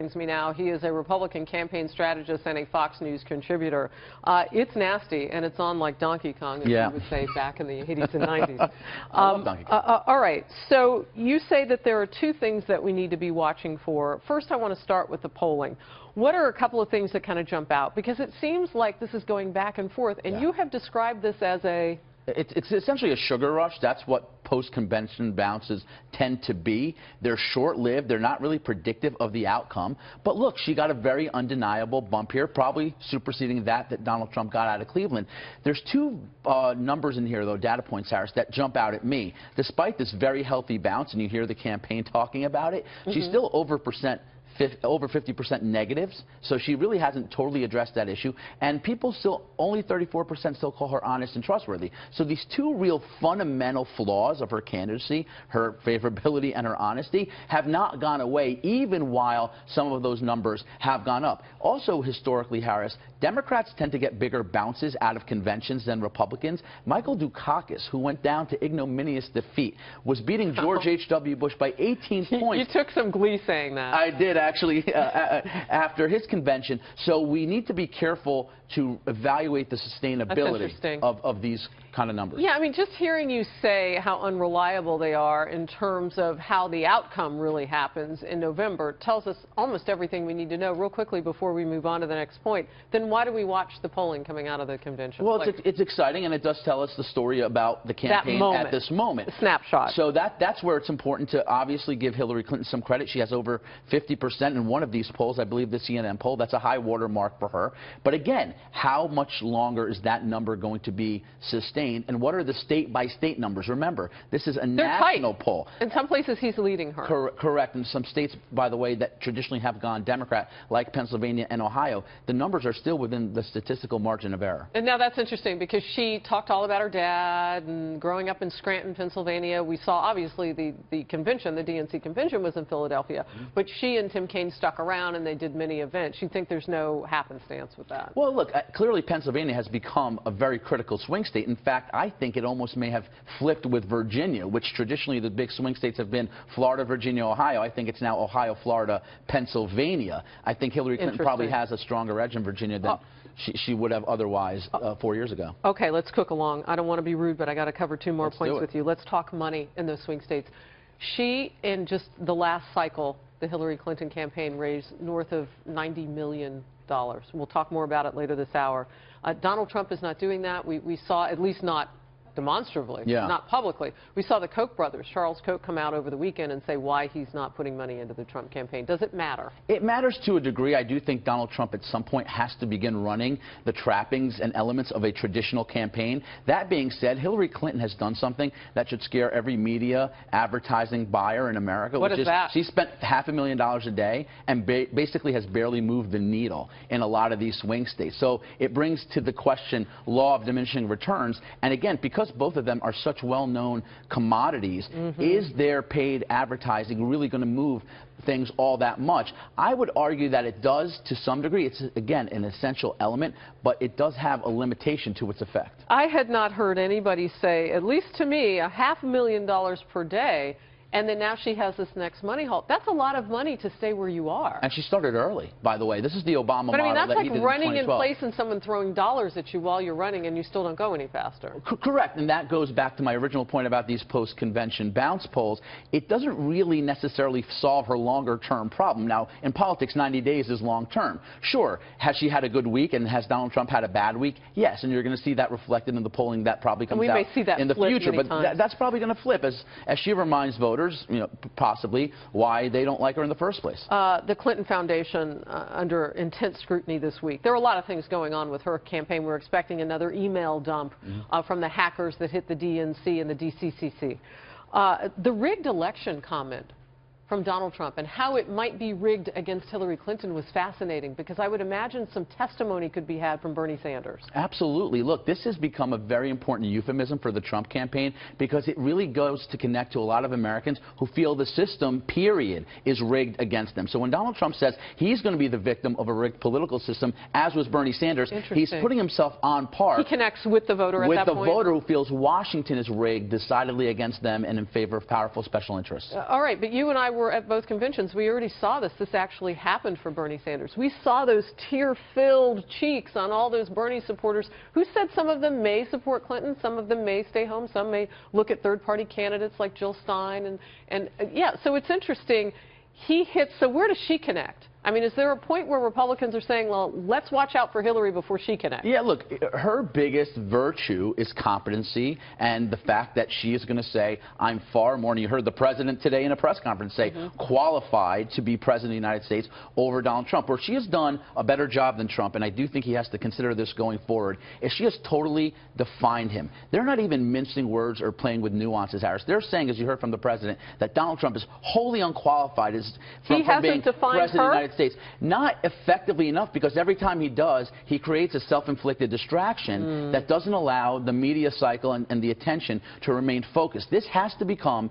Joins me now. He is a Republican campaign strategist and a Fox News contributor. It's nasty, and it's on like Donkey Kong, as you would say back in the 80s and 90s. I love Donkey Kong. All right, so you say that there are two things that we need to be watching for. First, I want to start with the polling. What are a couple of things that kind of jump out? Because it seems like this is going back and forth, and you have described this as a... It's essentially a sugar rush. That's what post-convention bounces tend to be. They're short-lived. They're not really predictive of the outcome. But look, she got a very undeniable bump here, probably superseding that Donald Trump got out of Cleveland. There's two numbers in here, though, data points, Harris, that jump out at me. Despite this very healthy bounce, and you hear the campaign talking about it, she's still over 50% negatives, so she really hasn't totally addressed that issue. And people still, only 34% still call her honest and trustworthy. So these two real fundamental flaws of her candidacy, her favorability and her honesty, have not gone away, even while some of those numbers have gone up. Also, historically, Harris, Democrats tend to get bigger bounces out of conventions than Republicans. Michael Dukakis, who went down to ignominious defeat, was beating George H.W. Bush by 18 points. You took some glee saying that. I did, actually, after his convention. So we need to be careful to evaluate the sustainability of these kind of numbers. Yeah, I mean, just hearing you say how unreliable they are in terms of how the outcome really happens in November tells us almost everything we need to know. Real quickly before we move on to the next point, then why do we watch the polling coming out of the convention? Well, it's exciting, and it does tell us the story about the campaign at this moment. The snapshot. So that's where it's important to obviously give Hillary Clinton some credit. She has over 50% in one of these polls, I believe the CNN poll. That's a high watermark for her. But again, how much longer is that number going to be sustained, and what are the state-by-state numbers? Remember, this is a national poll. In some places, he's leading her. Correct. In some states, by the way, that traditionally have gone Democrat, like Pennsylvania and Ohio, the numbers are still within the statistical margin of error. And now that's interesting, because she talked all about her dad and growing up in Scranton, Pennsylvania. We saw, obviously, the convention, the DNC convention was in Philadelphia, but she and Tim Kaine stuck around, and they did many events. You think there's no happenstance with that? Well, look, clearly Pennsylvania has become a very critical swing state. In fact, I think it almost may have flipped with Virginia, which traditionally the big swing states have been Florida, Virginia, Ohio. I think it's now Ohio, Florida, Pennsylvania. I think Hillary Clinton probably has a stronger edge in Virginia than she would have otherwise 4 years ago. Okay, let's cook along. I don't want to be rude, but I got to cover two more points with you. Let's talk money in those swing states. She, in just the last cycle, the Hillary Clinton campaign raised north of $90 million. We'll talk more about it later this hour. Donald Trump is not doing that. We saw, at least not demonstrably, not publicly. We saw the Koch brothers, Charles Koch, come out over the weekend and say why he's not putting money into the Trump campaign. Does it matter? It matters to a degree. I do think Donald Trump at some point has to begin running the trappings and elements of a traditional campaign. That being said, Hillary Clinton has done something that should scare every media advertising buyer in America. What is that? She spent $500,000 a day and basically has barely moved the needle in a lot of these swing states. So it brings to the question law of diminishing returns. And again, because both of them are such well-known commodities, is their paid advertising really going to move things all that much? I would argue that it does to some degree. It's, again, an essential element, but it does have a limitation to its effect. I had not heard anybody say, at least to me, $500,000 per day, and then now she has this next money haul. That's a lot of money to stay where you are. And she started early, by the way. This is the Obama model. But I mean, that's like running in place and someone throwing dollars at you while you're running, and you still don't go any faster. Correct. And that goes back to my original point about these post-convention bounce polls. It doesn't really necessarily solve her longer-term problem. Now, in politics, 90 days is long-term. Sure, has she had a good week, and has Donald Trump had a bad week? Yes, and you're going to see that reflected in the polling that probably comes out in the future. But that's probably going to flip as she reminds voters, possibly, why they don't like her in the first place. The Clinton Foundation under intense scrutiny this week. There are a lot of things going on with her campaign. We're expecting another email dump from the hackers that hit the DNC and the DCCC. The rigged election comment from Donald Trump and how it might be rigged against Hillary Clinton was fascinating, because I would imagine some testimony could be had from Bernie Sanders. Absolutely. Look, this has become a very important euphemism for the Trump campaign, because it really goes to connect to a lot of Americans who feel the system, period, is rigged against them. So when Donald Trump says he's going to be the victim of a rigged political system, as was Bernie Sanders, he's putting himself on par. He connects with the voter at that point. With the voter who feels Washington is rigged, decidedly against them and in favor of powerful special interests. All right, but you and I were at both conventions. We already saw this. This actually happened for Bernie Sanders. We saw those tear-filled cheeks on all those Bernie supporters who said some of them may support Clinton, some of them may stay home, some may look at third-party candidates like Jill Stein. Yeah, so it's interesting. He hits, so where does she connect? I mean, is there a point where Republicans are saying, well, let's watch out for Hillary before she connects? Yeah, look, her biggest virtue is competency and the fact that she is going to say, I'm far more, and you heard the president today in a press conference say, qualified to be president of the United States over Donald Trump, where she has done a better job than Trump, and I do think he has to consider this going forward, is she has totally defined him. They're not even mincing words or playing with nuances, Harris. They're saying, as you heard from the president, that Donald Trump is wholly unqualified from being president of the United States. Not effectively enough, because every time he does, he creates a self-inflicted distraction that doesn't allow the media cycle and the attention to remain focused. This has to become,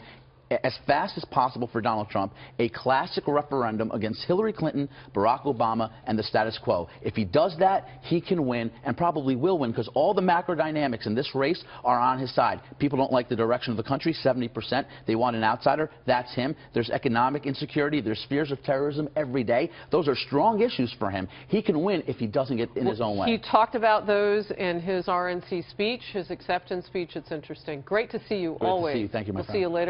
as fast as possible for Donald Trump, a classic referendum against Hillary Clinton, Barack Obama, and the status quo. If he does that, he can win, and probably will win, because all the macro dynamics in this race are on his side. People don't like the direction of the country, 70%. They want an outsider. That's him. There's economic insecurity. There's fears of terrorism every day. Those are strong issues for him. He can win if he doesn't get in his own way. He talked about those in his RNC speech, his acceptance speech. It's interesting. Great to see you always. Great to see you. Thank you, my friend. We'll see you later.